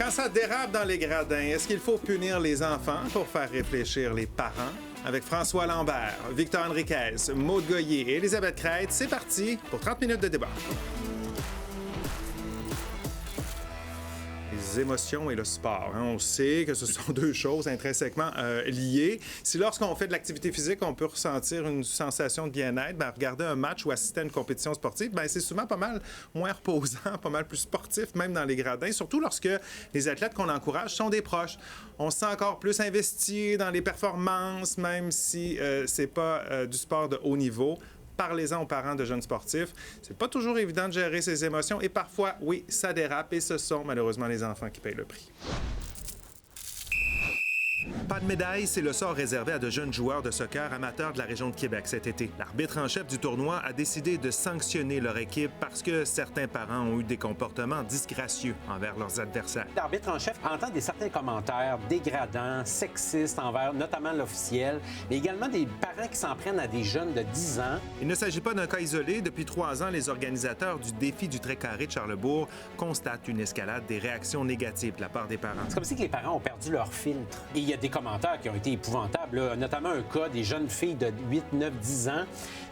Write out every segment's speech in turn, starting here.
Quand ça dérape dans les gradins, est-ce qu'il faut punir les enfants pour faire réfléchir les parents? Avec François Lambert, Victor Henriquez, Maude Goyer et Elisabeth Crête, c'est parti pour 30 minutes de débat. Les émotions et le sport. On sait que ce sont deux choses intrinsèquement liées. Si lorsqu'on fait de l'activité physique, on peut ressentir une sensation de bien-être, regarder un match ou assister à une compétition sportive, c'est souvent pas mal moins reposant, pas mal plus sportif, même dans les gradins, surtout lorsque les athlètes qu'on encourage sont des proches. On se sent encore plus investi dans les performances, même si c'est pas du sport de haut niveau. Parlez-en aux parents de jeunes sportifs. C'est pas toujours évident de gérer ses émotions et parfois, oui, ça dérape et ce sont malheureusement les enfants qui payent le prix. Pas de médaille, c'est le sort réservé à de jeunes joueurs de soccer amateurs de la région de Québec cet été. L'arbitre en chef du tournoi a décidé de sanctionner leur équipe parce que certains parents ont eu des comportements disgracieux envers leurs adversaires. L'arbitre en chef entend certains commentaires dégradants, sexistes envers notamment l'officiel, mais également des parents qui s'en prennent à des jeunes de 10 ans. Il ne s'agit pas d'un cas isolé. Depuis 3 ans, les organisateurs du défi du Très Carré de Charlesbourg constatent une escalade des réactions négatives de la part des parents. C'est comme si les parents ont perdu leur filtre. Et il y a des commentaires qui ont été épouvantables, là, notamment un cas des jeunes filles de 8, 9, 10 ans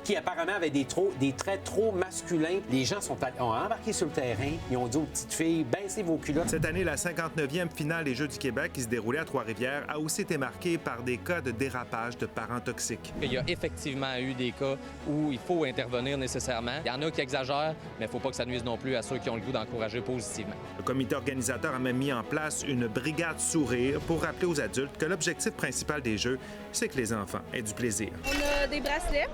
qui apparemment avaient des traits trop masculins. Les gens ont embarqué sur le terrain, ils ont dit aux petites filles « baissez vos culottes ». Cette année, la 59e finale des Jeux du Québec qui se déroulait à Trois-Rivières a aussi été marquée par des cas de dérapage de parents toxiques. Il y a effectivement eu des cas où il faut intervenir nécessairement. Il y en a qui exagèrent, mais il ne faut pas que ça nuise non plus à ceux qui ont le goût d'encourager positivement. Le comité organisateur a même mis en place une brigade sourire pour rappeler aux adultes que l'objectif principal des Jeux, c'est que les enfants aient du plaisir. On a des bracelets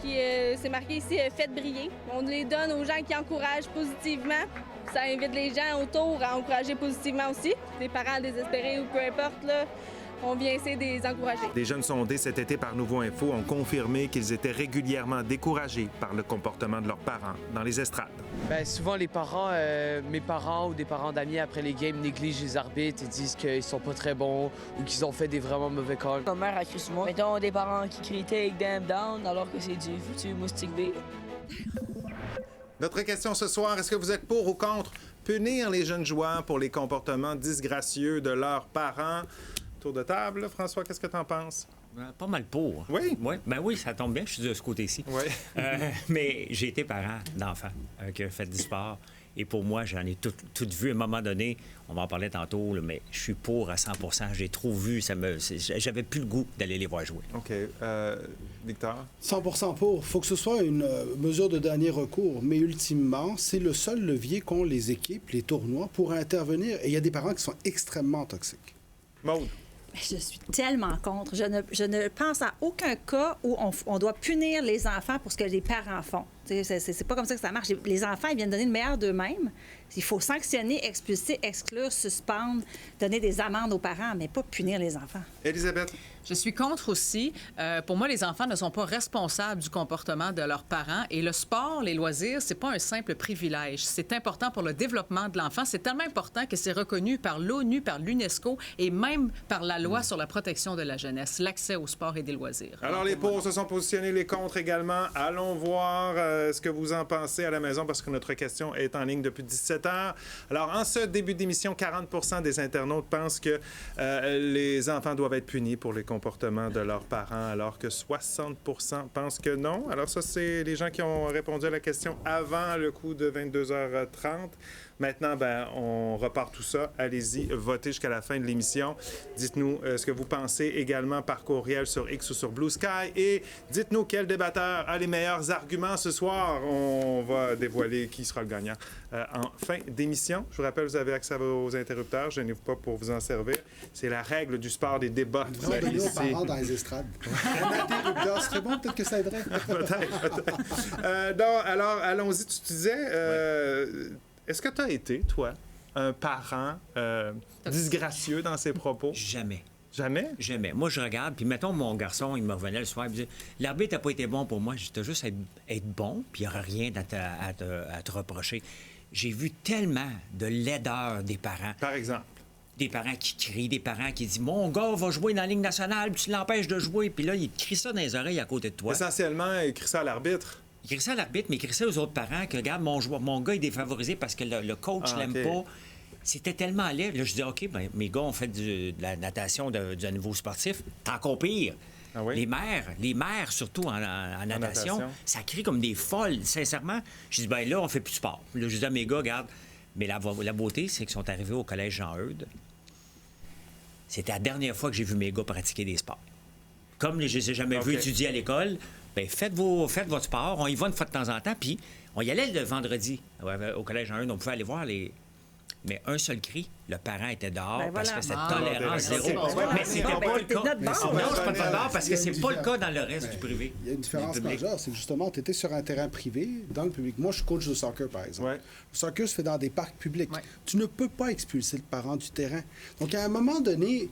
qui c'est marqué ici « Faites briller ». On les donne aux gens qui encouragent positivement. Ça invite les gens autour à encourager positivement aussi. Les parents désespérés ou peu importe, là, on vient essayer de les encourager. Des jeunes sondés cet été par Nouveau Info ont confirmé qu'ils étaient régulièrement découragés par le comportement de leurs parents dans les estrades. Souvent, les parents, mes parents ou des parents d'amis, après les games, négligent les arbitres et disent qu'ils sont pas très bons ou qu'ils ont fait des vraiment mauvais calls. Ma mère a crié sur moi. Mettons des parents qui crient « Take them down » alors que c'est du foutu moustique B. Notre question ce soir, est-ce que vous êtes pour ou contre punir les jeunes joueurs pour les comportements disgracieux de leurs parents? Tour de table, François, qu'est-ce que tu en penses? Pas mal pour. Oui? Oui, ça tombe bien, je suis de ce côté-ci. Oui. Mais j'ai été parent d'enfants qui ont fait du sport. Et pour moi, j'en ai tout vu à un moment donné. On va en parler tantôt, là, mais je suis pour à 100 %. J'ai trop vu. J'avais plus le goût d'aller les voir jouer. OK. Victor? 100 % pour. Il faut que ce soit une mesure de dernier recours. Mais ultimement, c'est le seul levier qu'ont les équipes, les tournois, pour intervenir. Et il y a des parents qui sont extrêmement toxiques. Maude? Je suis tellement contre. Je ne pense à aucun cas où on doit punir les enfants pour ce que les parents font. C'est pas comme ça que ça marche. Les enfants, ils viennent donner le meilleur d'eux-mêmes. Il faut sanctionner, expulser, exclure, suspendre, donner des amendes aux parents, mais pas punir les enfants. Elisabeth? Je suis contre aussi. Pour moi, les enfants ne sont pas responsables du comportement de leurs parents. Et le sport, les loisirs, c'est pas un simple privilège. C'est important pour le développement de l'enfant. C'est tellement important que c'est reconnu par l'ONU, par l'UNESCO et même par la loi sur la protection de la jeunesse, l'accès au sport et des loisirs. Alors, les pour se sont positionnés, les contre également. Allons voir ce que vous en pensez à la maison parce que notre question est en ligne depuis 17 heures. Alors, en ce début d'émission, 40 % des internautes pensent que les enfants doivent être punis pour les comportements de leurs parents, alors que 60 % pensent que non. Alors ça, c'est les gens qui ont répondu à la question avant le coup de 22h30. Maintenant, on repart tout ça. Allez-y, votez jusqu'à la fin de l'émission. Dites-nous ce que vous pensez également par courriel sur X ou sur Blue Sky. Et dites-nous quel débatteur a les meilleurs arguments ce soir. On va dévoiler qui sera le gagnant en fin d'émission. Je vous rappelle, vous avez accès à vos interrupteurs. Gênez-vous pas pour vous en servir. C'est la règle du sport des débats. Vous avez nos parents dans les estrades. Un interrupteur serait bon, peut-être que ça aiderait. peut-être. Donc, alors, allons-y. Tu disais... Est-ce que tu as été, toi, un parent disgracieux dans ses propos? Jamais. Jamais? Jamais. Moi, je regarde, puis mettons, mon garçon, il me revenait le soir, il me disait « L'arbitre n'a pas été bon pour moi. J'étais juste être bon, puis il n'y aura rien à te reprocher. » J'ai vu tellement de laideur des parents. Par exemple? Des parents qui crient, des parents qui disent « Mon gars va jouer dans la Ligue nationale, puis tu l'empêches de jouer. » Puis là, il crie ça dans les oreilles à côté de toi. Essentiellement, il crie ça à l'arbitre. Il crie ça à l'arbitre, mais il crie ça aux autres parents que, regarde, mon gars est défavorisé parce que le coach l'aime pas. c'était tellement laid. Là, je dis, OK, ben, mes gars ont fait de la natation du niveau sportif. C'est encore pire. Ah oui? Les mères, surtout en natation, ça crie comme des folles. Sincèrement, je dis, ben là, on fait plus de sport. Là, je dis à mes gars, regarde, mais la beauté, c'est qu'ils sont arrivés au collège Jean-Eudes. C'était la dernière fois que j'ai vu mes gars pratiquer des sports. Comme je ne les ai jamais vus étudier à l'école, bien, faites votre sport. On y va une fois de temps en temps. Puis, on y allait le vendredi au collège Jean-Eudes. On pouvait aller voir les... Mais un seul cri, le parent était dehors parce que cette tolérance zéro. Mais c'était pas le cas. Non, je suis pas dehors parce que c'est pas le cas dans le reste du privé. Il y a une différence majeure, c'est que justement, tu étais sur un terrain privé, dans le public. Moi, je suis coach de soccer, par exemple. Le soccer se fait dans des parcs publics. Tu ne peux pas expulser le parent du terrain. Donc, à un moment donné,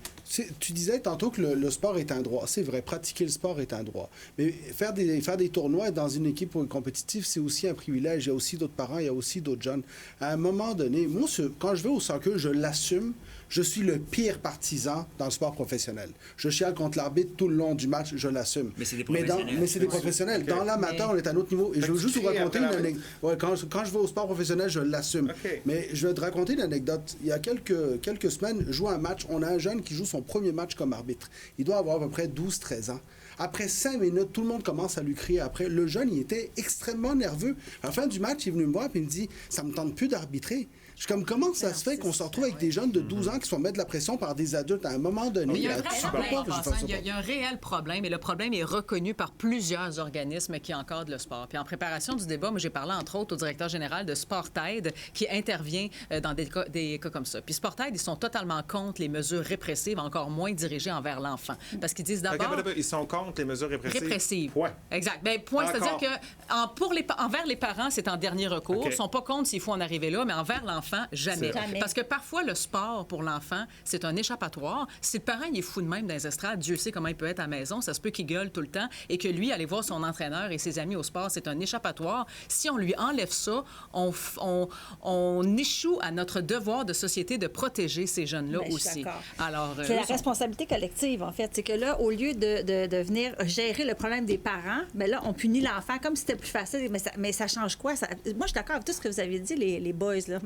tu disais tantôt que le sport est un droit. C'est vrai, pratiquer le sport est un droit. Mais faire des tournois dans une équipe compétitive, c'est aussi un privilège. Il y a aussi d'autres parents, il y a aussi d'autres jeunes. À un moment donné, moi, quand je vais au soccer, je l'assume. Je suis le pire partisan dans le sport professionnel. Je chiale contre l'arbitre tout le long du match, je l'assume. Mais c'est des professionnels. Mais c'est des professionnels. Dans l'amateur, on est à un autre niveau. Et je veux juste vous raconter une anecdote. Quand je vais au sport professionnel, je l'assume. Mais je vais te raconter une anecdote. Il y a quelques semaines, je joue un match. On a un jeune qui joue son premier match comme arbitre. Il doit avoir à peu près 12-13 ans. Après 5 minutes, tout le monde commence à lui crier après. Le jeune, il était extrêmement nerveux. À la fin du match, il est venu me voir et il me dit « Ça me tente plus d'arbitrer. » Je suis comme, comment ça se fait qu'on se retrouve avec des jeunes de 12 ans qui se font mettre de la pression par des adultes à un moment donné? Il y a un réel problème et le problème est reconnu par plusieurs organismes qui encadrent le sport. Puis en préparation du débat, moi, j'ai parlé entre autres au directeur général de SportAid qui intervient dans des cas comme ça. Puis SportAid, ils sont totalement contre les mesures répressives, encore moins dirigées envers l'enfant. Parce qu'ils disent d'abord... Ils sont contre les mesures répressives? Répressives. Ouais. Exact. Bien, point, c'est-à-dire que envers les parents, c'est en dernier recours. Ils ne sont pas contre s'il faut en arriver là, mais envers l'enfant, jamais. Parce que parfois, le sport pour l'enfant, c'est un échappatoire. Si le parent il est fou de même dans les estrades, Dieu sait comment il peut être à la maison, ça se peut qu'il gueule tout le temps et que lui, aller voir son entraîneur et ses amis au sport, c'est un échappatoire. Si on lui enlève ça, on échoue à notre devoir de société de protéger ces jeunes-là aussi. Alors, c'est la responsabilité collective, en fait. C'est que là, au lieu de venir gérer le problème des parents, bien là, on punit l'enfant comme si c'était plus facile. Mais ça change quoi? Moi, je suis d'accord avec tout ce que vous avez dit, les boys, là.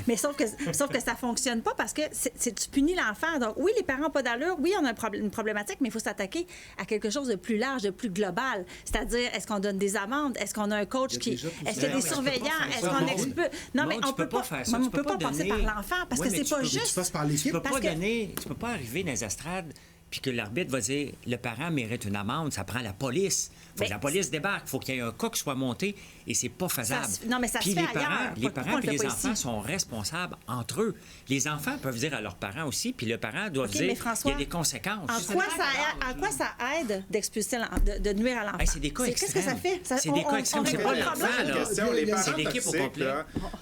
Mais sauf que ça fonctionne pas parce que tu punis l'enfant. Donc, oui, les parents n'ont pas d'allure. Oui, on a une problématique, mais il faut s'attaquer à quelque chose de plus large, de plus global. C'est-à-dire, est-ce qu'on donne des amendes? Est-ce qu'on a un coach qui... Est-ce qu'il y a des surveillants? Est-ce qu'on expulse? Non, mais on peut pas faire ça. On ne peut pas passer par l'enfant parce que c'est pas juste... Tu passes par l'équipe. Tu peux pas arriver dans les estrades puis que l'arbitre va dire le parent mérite une amende, ça prend la police. Faut que la police débarque, faut qu'il y ait un cas qui soit monté et c'est pas faisable. Non, mais ça puis se fait ailleurs. Les parents et les enfants sont responsables entre eux. Les enfants peuvent dire à leurs parents aussi, puis le parent doit dire qu'il y a des conséquences. En quoi ça aide d'expulser, de nuire à l'enfant? C'est des cas extrêmes. Qu'est-ce que ça fait? C'est des cas extrêmes. C'est pas l'enfant, là. C'est l'équipe au complet.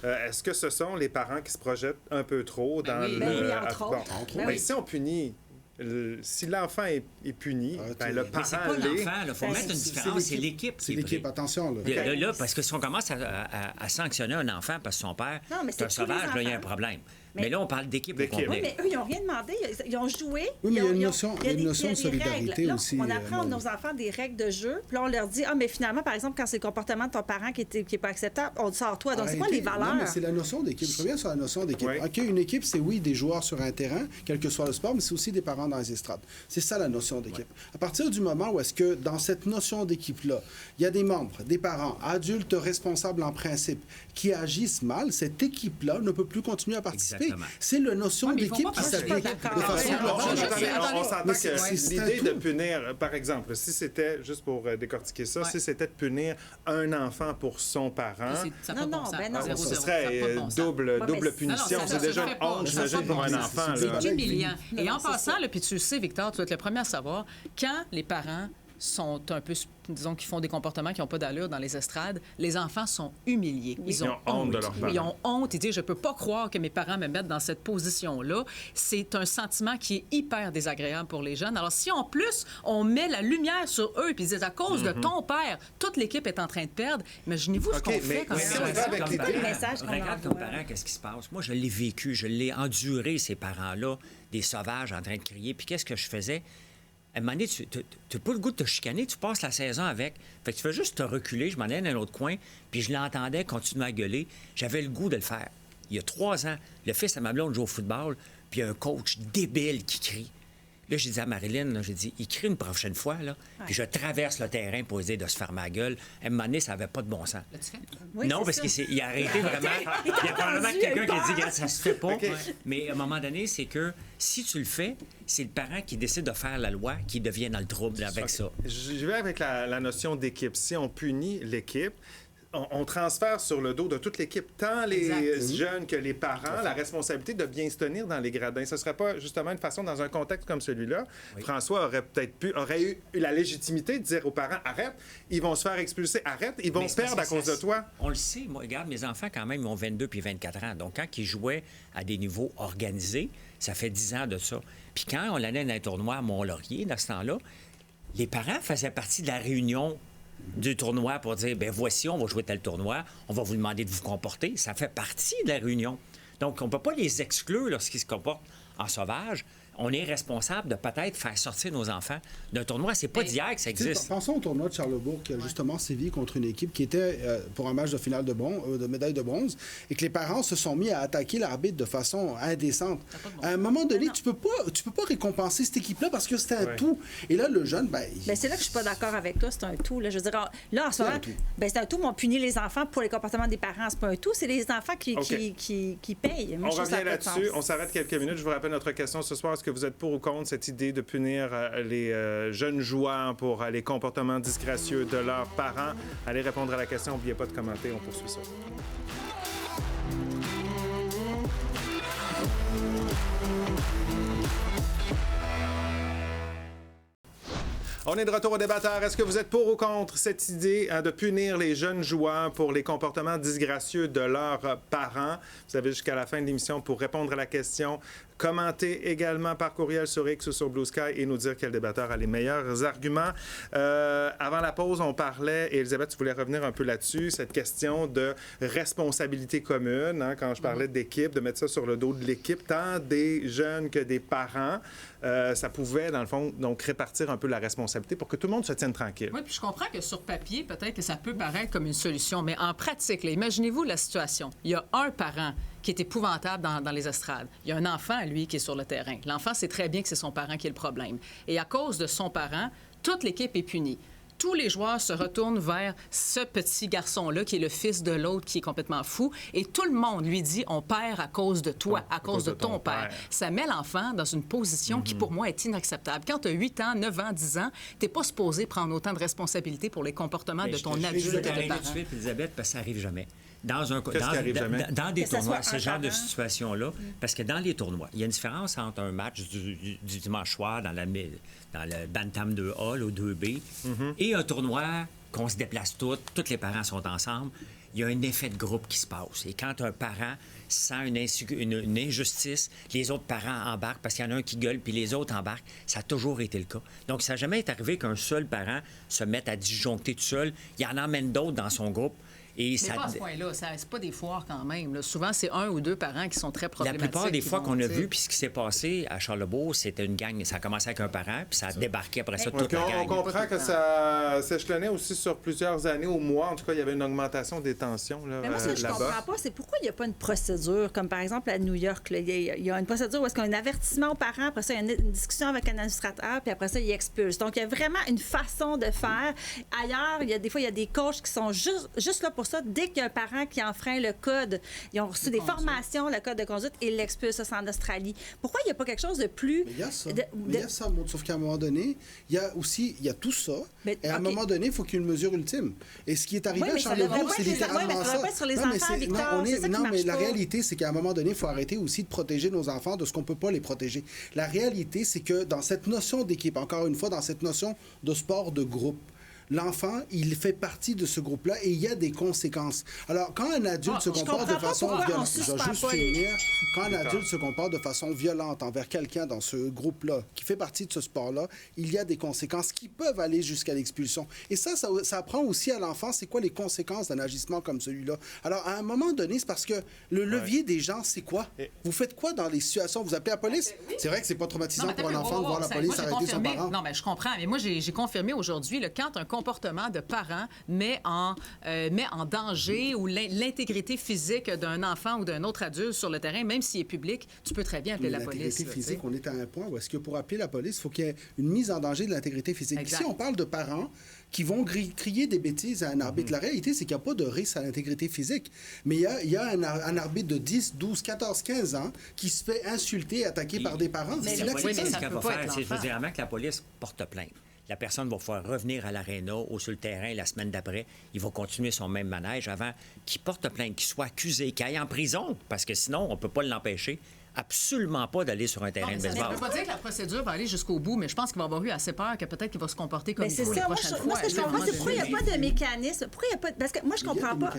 Est-ce que ce sont les parents qui se projettent un peu trop dans le... Oui, entre autres. Mais si on punit... Si l'enfant est puni, le parent c'est pas l'enfant, il faut mettre une différence, c'est l'équipe. C'est l'équipe, attention. Là, parce que si on commence à sanctionner un enfant parce que son père est un sauvage, là, il y a un problème. Mais là, on parle d'équipe au complet. Oui, mais eux, ils n'ont rien demandé. Ils ont joué. Oui, mais il y a une notion de solidarité là, aussi. On apprend à nos enfants des règles de jeu. Puis là, on leur dit, mais finalement, par exemple, quand c'est le comportement de ton parent qui n'est pas acceptable, on te sort toi. Donc, c'est quoi les valeurs? Non, mais c'est la notion d'équipe. Je reviens sur la notion d'équipe. OK, une équipe, c'est oui, des joueurs sur un terrain, quel que soit le sport, mais c'est aussi des parents dans les estrades. C'est ça, la notion d'équipe. À partir du moment où est-ce que, dans cette notion d'équipe-là, il y a des membres, des parents, adultes responsables en principe, qui agissent mal, cette équipe-là ne peut plus continuer à participer. Exactement. C'est la notion d'équipe qui s'applique de façon globale. On s'entend que l'idée de punir, par exemple, si c'était, juste pour décortiquer ça, si c'était de punir un enfant pour son parent, ce serait double punition. C'est déjà une honte, j'imagine, pour un enfant. C'est humiliant. Et en passant, puis tu le sais, Victor, tu vas être le premier à savoir, quand les parents sont un peu, disons, qui font des comportements qui n'ont pas d'allure dans les estrades, les enfants sont humiliés. Ils ont honte de leurs parents. Ils ont honte. Ils disent, je ne peux pas croire que mes parents me mettent dans cette position-là. C'est un sentiment qui est hyper désagréable pour les jeunes. Alors, si en plus, on met la lumière sur eux, puis ils disent, à cause de ton père, toute l'équipe est en train de perdre, imaginez-vous ce qu'on fait quand Regarde comme parent, qu'est-ce qui se passe? Moi, je l'ai vécu, je l'ai enduré, ces parents-là, des sauvages en train de crier. Puis qu'est-ce que je faisais? À un moment donné, tu n'as pas le goût de te chicaner, tu passes la saison avec. Fait que tu fais juste te reculer, je m'en allais dans un autre coin, puis je l'entendais continuer à gueuler. J'avais le goût de le faire. il y a 3 ans, le fils à ma blonde joue au football, puis il y a un coach débile qui crie. Là, j'ai dit à Marilyn, là, j'ai dit, il crie une prochaine fois, là, puis je traverse le terrain pour essayer de se faire ma gueule. À un moment donné, ça n'avait pas de bon sens. L'as-tu fait? Oui, Non, c'est parce ça. qu'il a arrêté vraiment. Il y a probablement quelqu'un qui a dit, regarde, ça se fait pas. Mais à un moment donné, c'est que si tu le fais, c'est le parent qui décide de faire la loi qui devient dans le trouble avec ça. Je vais avec la notion d'équipe. Si on punit l'équipe, on transfère sur le dos de toute l'équipe, tant les jeunes que les parents, la responsabilité de bien se tenir dans les gradins. Ce ne serait pas justement une façon, dans un contexte comme celui-là, François aurait eu la légitimité de dire aux parents, arrête, ils vont se faire expulser, arrête, ils vont perdre à cause de toi. On le sait. Moi, regarde, mes enfants, quand même, ils ont 22 puis 24 ans. Donc, quand ils jouaient à des niveaux organisés, ça fait 10 ans de ça. Puis quand on allait dans un tournoi à Mont-Laurier, dans ce temps-là, les parents faisaient partie de la réunion du tournoi pour dire, bien, voici, on va jouer tel tournoi, on va vous demander de vous comporter. Ça fait partie de la réunion. Donc, on ne peut pas les exclure lorsqu'ils se comportent en sauvage. On est responsable de peut-être faire sortir nos enfants d'un tournoi. C'est pas d'hier que ça existe. Pensons au tournoi de Charlesbourg qui a justement sévi contre une équipe qui était pour un match de finale de médaille de bronze et que les parents se sont mis à attaquer l'arbitre de façon indécente. À un moment donné, tu peux pas récompenser cette équipe-là parce que c'est un tout. Et là, le jeune, c'est là que je suis pas d'accord avec toi. C'est un tout. Là. Je veux dire, là, en ce moment, c'est un tout, mais on punit les enfants pour les comportements des parents. C'est pas un tout, c'est les enfants qui payent. Moi, on revient là-dessus. On s'arrête quelques minutes. Je vous rappelle notre question ce soir. Est-ce que vous êtes pour ou contre cette idée de punir les jeunes joueurs pour les comportements disgracieux de leurs parents? Allez répondre à la question. N'oubliez pas de commenter. On poursuit ça. On est de retour au débatteur. Est-ce que vous êtes pour ou contre cette idée de punir les jeunes joueurs pour les comportements disgracieux de leurs parents? Vous avez jusqu'à la fin de l'émission pour répondre à la question. Commentez également par courriel sur X ou sur Blue Sky et nous dire quel débatteur a les meilleurs arguments. Avant la pause, on parlait, et Elisabeth, tu voulais revenir un peu là-dessus, cette question de responsabilité commune, hein, quand je parlais d'équipe, de mettre ça sur le dos de l'équipe, tant des jeunes que des parents. Ça pouvait, dans le fond, donc répartir un peu la responsabilité pour que tout le monde se tienne tranquille. Oui, puis je comprends que sur papier, peut-être que ça peut paraître comme une solution, mais en pratique, là, imaginez-vous la situation. Il y a un parent qui est épouvantable dans les estrades. Il y a un enfant, lui, qui est sur le terrain. L'enfant sait très bien que c'est son parent qui est le problème. Et à cause de son parent, toute l'équipe est punie. Tous les joueurs se retournent vers ce petit garçon-là, qui est le fils de l'autre, qui est complètement fou. Et tout le monde lui dit, on perd à cause de toi, à cause de ton père. Ça met l'enfant dans une position qui, pour moi, est inacceptable. Quand tu as 8 ans, 9 ans, 10 ans, tu n'es pas supposé prendre autant de responsabilités pour les comportements de ton adulte de parent. Tout de suite, Elisabeth, parce que ça n'arrive jamais. Dans des que tournois, ce genre de situation-là, parce que dans les tournois, il y a une différence entre un match du dimanche soir dans le Bantam 2A, le 2B, et un tournoi qu'on se déplace tous les parents sont ensemble. Il y a un effet de groupe qui se passe. Et quand un parent sent une injustice, les autres parents embarquent parce qu'il y en a un qui gueule puis les autres embarquent. Ça a toujours été le cas. Donc, ça n'a jamais été arrivé qu'un seul parent se mette à disjoncter tout seul. Il en emmène d'autres dans son groupe. Mais pas à ce point-là. C'est pas des foires quand même. Là. Souvent, c'est 1 ou 2 parents qui sont très problématiques. La plupart des fois qu'on a vu, puis ce qui s'est passé à Charlesbourg, c'était une gang. Ça a commencé avec un parent, puis ça a débarqué après ça toute la gang. On comprend que ça s'échelonnait aussi sur plusieurs années ou mois. En tout cas, il y avait une augmentation des tensions là-bas. Mais moi, ce que je ne comprends pas, c'est pourquoi il n'y a pas une procédure, comme par exemple à New York. Là, il y a une procédure où est-ce qu'il y a un avertissement aux parents, après ça, il y a une discussion avec un administrateur, puis après ça, il expulse. Donc, il y a vraiment une façon de faire. Ailleurs, des fois, il y a des coachs qui sont juste là pour ça. Dès qu'il y a un parent qui enfreint le code, ils ont reçu des formations, le code de conduite, et ils l'expulsent. Ça, c'est en Australie. Pourquoi il n'y a pas quelque chose de plus... Mais il y a ça. Il y a ça, sauf qu'à un moment donné, il y a tout ça. Et à un moment donné, il faut qu'il y ait une mesure ultime. Et ce qui est arrivé à Charlesbourg, c'est littéralement ça. Pas sur les enfants, Victor, mais la réalité, c'est qu'à un moment donné, il faut arrêter aussi de protéger nos enfants de ce qu'on ne peut pas les protéger. La réalité, c'est que dans cette notion d'équipe, encore une fois, dans cette notion de sport de groupe, l'enfant, il fait partie de ce groupe-là et il y a des conséquences. Alors, quand un adulte se comporte de façon violente, je vais juste finir, quand un adulte se comporte de façon violente envers quelqu'un dans ce groupe-là, qui fait partie de ce sport-là, il y a des conséquences qui peuvent aller jusqu'à l'expulsion. Et ça apprend aussi à l'enfant c'est quoi les conséquences d'un agissement comme celui-là. Alors, à un moment donné, c'est parce que le levier des gens, c'est quoi? Vous faites quoi dans les situations? Vous appelez la police? Oui. C'est vrai que c'est pas traumatisant pour un enfant de voir la police arrêter son parent. Non, mais je comprends. Mais moi, j'ai confirmé aujourd'hui, quand un comportement de parents met en danger ou l'intégrité physique d'un enfant ou d'un autre adulte sur le terrain, même s'il est public, tu peux très bien appeler la police. L'intégrité physique, on est à un point où est-ce que pour appeler la police, il faut qu'il y ait une mise en danger de l'intégrité physique. Ici, on parle de parents qui vont crier des bêtises à un arbitre. La réalité, c'est qu'il n'y a pas de risque à l'intégrité physique. Mais il y a un arbitre de 10, 12, 14, 15 ans qui se fait insulter, attaquer par des parents. C'est la police, ce qu'elle va faire, c'est, je veux dire, avant que la police porte plainte, la personne va pouvoir revenir à l'aréna ou sur le terrain la semaine d'après. Il va continuer son même manège avant qu'il porte plainte, qu'il soit accusé, qu'il aille en prison, parce que sinon, on ne peut pas l'empêcher. Absolument pas d'aller sur un terrain de baseball. Ça ne veut pas dire que la procédure va aller jusqu'au bout, mais je pense qu'il va avoir eu assez peur que peut-être qu'il va se comporter comme il faut les prochaines fois. Moi, ce que je comprends, c'est pourquoi il n'y a pas de mécanisme. Pourquoi il n'y a pas... Parce que moi, je ne comprends pas.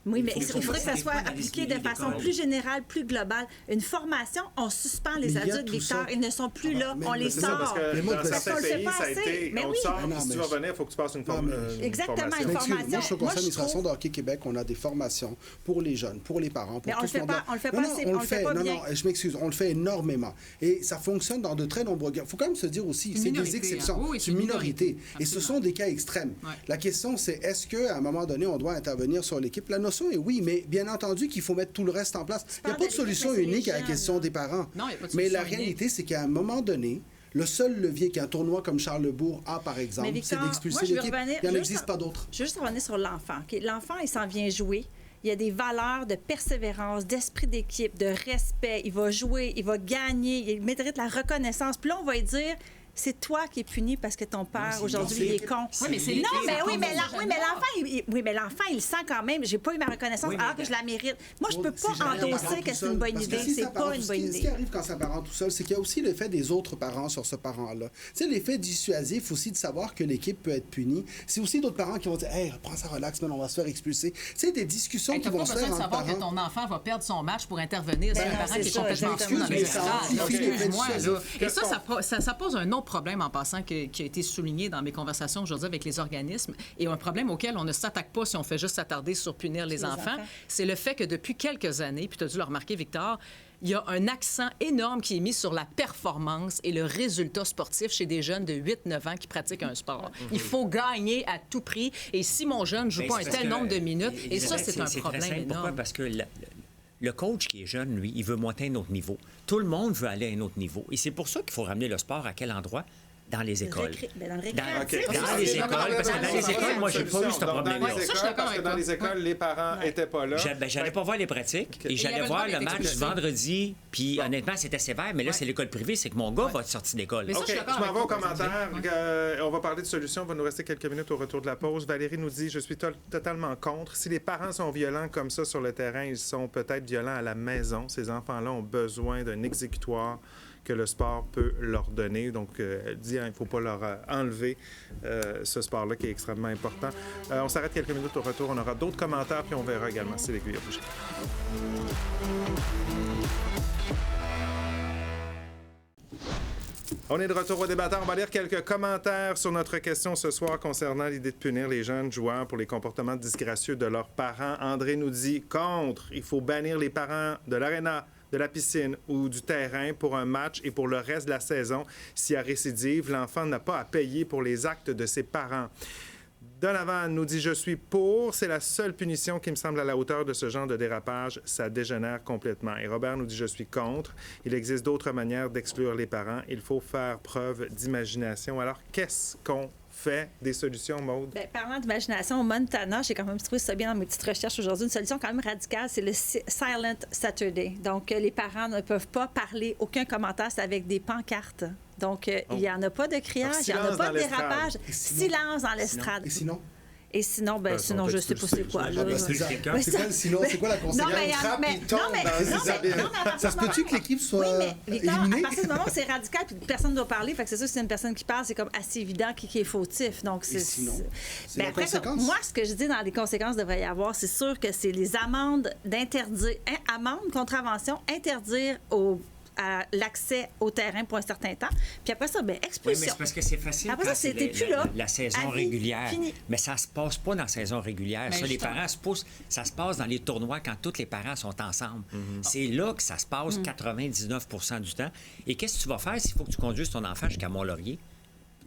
Oui, mais il faudrait que ça soit appliqué de façon plus générale, plus globale. Une formation, on suspend les adultes, Victor. Ils ne sont plus là. On les sort. Parce que dans certains pays, ça a été... On te sort, si tu veux revenir, il faut que tu passes une formation. Exactement, une formation. Moi, je suis au conseil d'administration de Hockey Québec. On a des formations pour les jeunes, pour les parents, pour tout le monde. On le fait pas assez, on le fait pas bien. Non, je m'excuse, on le fait énormément. Et ça fonctionne dans de très nombreux cas. Il faut quand même se dire aussi, c'est des exceptions. C'est une minorité. Et ce sont des cas extrêmes. La question, c'est est-ce qu'à un moment donné, on doit intervenir sur l'équipe? La notion est oui, mais bien entendu qu'il faut mettre tout le reste en place. Il n'y a pas de solution unique à la question des parents. Mais la réalité, c'est qu'à un moment donné, le seul levier qu'un tournoi comme Charlesbourg a, par exemple, c'est d'expulser l'équipe. Il n'y en existe pas d'autres. Je veux juste revenir sur l'enfant. L'enfant, il s'en vient jouer. Il y a des valeurs de persévérance, d'esprit d'équipe, de respect. Il va jouer, il va gagner, il mérite la reconnaissance. Puis là, on va lui dire... C'est toi qui es puni parce que ton père, aujourd'hui, il est con. Oui, mais c'est l'enfant, il sent quand même, j'ai pas eu ma reconnaissance alors que je la mérite. Moi, je peux pas endosser que c'est une bonne idée. C'est pas une bonne idée. Ce qui arrive quand c'est un parent tout seul, c'est qu'il y a aussi l'effet des autres parents sur ce parent-là. Tu sais, l'effet dissuasif aussi de savoir que l'équipe peut être punie. C'est aussi d'autres parents qui vont dire « Hey, prends ça relax, mais on va se faire expulser. » Tu sais, des discussions qui vont se faire entre parents. Tu n'as pas besoin de savoir que ton enfant va perdre son match pour intervenir. C'est un parent qui est complètement fou dans les Et ça pose un autre problème en passant qui a été souligné dans mes conversations aujourd'hui avec les organismes et un problème auquel on ne s'attaque pas si on fait juste s'attarder sur punir les enfants, c'est le fait que depuis quelques années, puis tu as dû le remarquer, Victor, il y a un accent énorme qui est mis sur la performance et le résultat sportif chez des jeunes de 8-9 ans qui pratiquent un sport. Il faut gagner à tout prix et si mon jeune ne joue pas un tel nombre de minutes, et ça, c'est un problème énorme. Pourquoi? Parce que le coach qui est jeune, lui, il veut monter à un autre niveau. Tout le monde veut aller à un autre niveau. Et c'est pour ça qu'il faut ramener le sport à quel endroit? Dans les écoles. Dans le récréatif. Dans les écoles, parce que dans les écoles, moi, j'ai pas eu ce problème-là. Parce que dans les écoles, les parents n'étaient pas là. J'allais pas voir les pratiques et j'allais voir le match vendredi, puis honnêtement, c'était sévère, mais là, c'est l'école privée, c'est que mon gars va être sorti d'école. OK, je m'en vais aux commentaires. On va parler de solutions. Il va nous rester quelques minutes au retour de la pause. Valérie nous dit, je suis totalement contre. Si les parents sont violents comme ça sur le terrain, ils sont peut-être violents à la maison. Ces enfants-là ont besoin d'un exécutoire que le sport peut leur donner. Donc, elle dit, il ne faut pas leur enlever ce sport-là qui est extrêmement important. On s'arrête quelques minutes au retour. On aura d'autres commentaires, puis on verra également si l'aiguille a bougé. On est de retour au débatteur. On va lire quelques commentaires sur notre question ce soir concernant l'idée de punir les jeunes joueurs pour les comportements disgracieux de leurs parents. André nous dit « Contre, il faut bannir les parents de l'aréna, de la piscine ou du terrain pour un match et pour le reste de la saison. S'il y a récidive, l'enfant n'a pas à payer pour les actes de ses parents. » Donovan nous dit « Je suis pour. C'est la seule punition qui me semble à la hauteur de ce genre de dérapage. Ça dégénère complètement. » Et Robert nous dit « Je suis contre. Il existe d'autres manières d'exclure les parents. Il faut faire preuve d'imagination. » Alors, qu'est-ce qu'on fait? Des solutions, Maude? Bien, parlant d'imagination, au Montana, j'ai quand même trouvé ça bien dans mes petites recherches aujourd'hui. Une solution quand même radicale, c'est le Silent Saturday. Donc, les parents ne peuvent pas parler, aucun commentaire, c'est avec des pancartes. Donc, il n'y en a pas de criage, il n'y en a pas de dérapage. Silence dans l'estrade. Et sinon? Et sinon, sinon, je ne sais pas c'est quoi. C'est quoi la conséquence? Ça se peut-tu que l'équipe soit éliminée? À partir du moment où c'est radical puis personne ne doit parler, fait que c'est sûr que c'est une personne qui parle, c'est comme assez évident qui est fautif. Donc, et sinon? C'est la conséquence? Moi, ce que je dis dans les conséquences devrait y avoir, c'est sûr que c'est les amendes d'interdire, amende, contravention, interdire à l'accès au terrain pour un certain temps. Puis après ça, expulsion. Oui, mais c'est parce que c'est facile après quand ça, c'est la saison régulière. Fini. Mais ça se passe pas dans la saison régulière. Ça, les parents ça se passe dans les tournois quand tous les parents sont ensemble. C'est là que ça se passe 99% du temps. Et qu'est-ce que tu vas faire s'il faut que tu conduises ton enfant jusqu'à Mont-Laurier?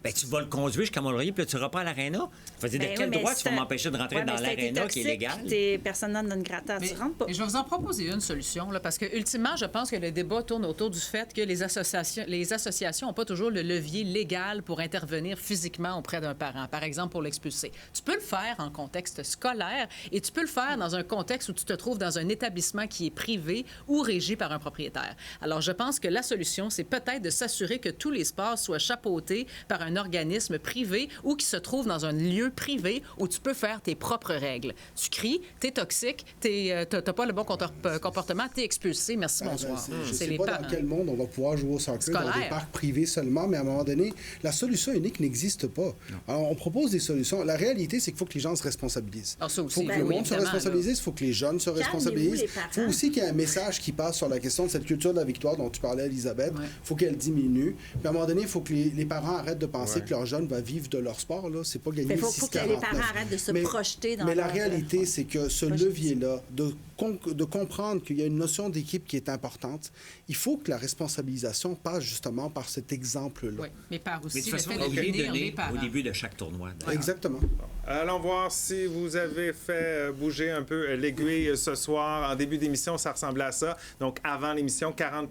Ben, tu vas le conduire jusqu'à Mont-Laurier, puis là, tu reprends à l'aréna. De quel droit tu vas m'empêcher de rentrer dans l'aréna qui est légal? T'es personne non grata, tu rentres pas. Et je vais vous en proposer une solution, là, parce que ultimement, je pense que le débat tourne autour du fait que les associations n'ont pas toujours le levier légal pour intervenir physiquement auprès d'un parent, par exemple pour l'expulser. Tu peux le faire en contexte scolaire et tu peux le faire dans un contexte où tu te trouves dans un établissement qui est privé ou régi par un propriétaire. Alors, je pense que la solution, c'est peut-être de s'assurer que tous les sports soient chapeautés par un organisme privé ou qui se trouve dans un lieu privé où tu peux faire tes propres règles. Tu cries, t'es toxique, t'as pas le bon comportement, t'es expulsé, merci, bonsoir. Je ne sais pas dans quel monde on va pouvoir jouer au soccer dans des parcs privés seulement, mais à un moment donné, la solution unique n'existe pas. Alors, on propose des solutions. La réalité, c'est qu'il faut que les gens se responsabilisent. Il faut que le monde se responsabilise, il faut que les jeunes se responsabilisent. Il faut aussi qu'il y ait un message qui passe sur la question de cette culture de la victoire dont tu parlais, Elisabeth. Il faut qu'elle diminue. Puis à un moment donné, il faut que les parents arrêtent de penser que leurs jeunes vont vivre de leur sport. Là. C'est pas gagner 6-49. Il faut que les parents arrêtent de se projeter dans Mais la réalité, c'est que ce levier-là, de comprendre qu'il y a une notion d'équipe qui est importante, il faut que la responsabilisation passe justement par cet exemple-là. Oui, mais par aussi mais de toute façon, le fait de punir les parents. au début de chaque tournoi. Exactement. Allons voir si vous avez fait bouger un peu l'aiguille ce soir. En début d'émission, ça ressemblait à ça. Donc, avant l'émission, 40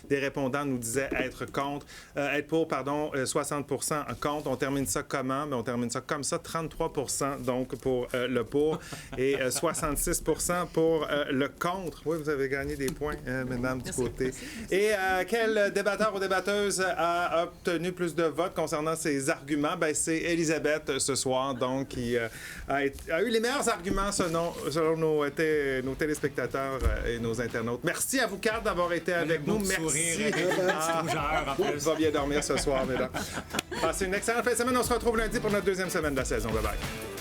des répondants nous disaient être contre. Être pour, pardon, 60 contre. On termine ça comment? Bien, on termine ça comme ça. 33 donc pour le pour et 66 pour le contre. Oui, vous avez gagné des points, mesdames, du côté. Et quel débatteur ou débatteuse a obtenu plus de votes concernant ces arguments? Bien, c'est Elisabeth ce soir, donc, qui a eu les meilleurs arguments selon nos téléspectateurs et nos internautes. Merci à vous quatre d'avoir été avec nous. Merci. On va bien dormir ce soir, mesdames. Passez une excellente fin de semaine. On se retrouve lundi pour notre deuxième semaine de la saison. Bye bye.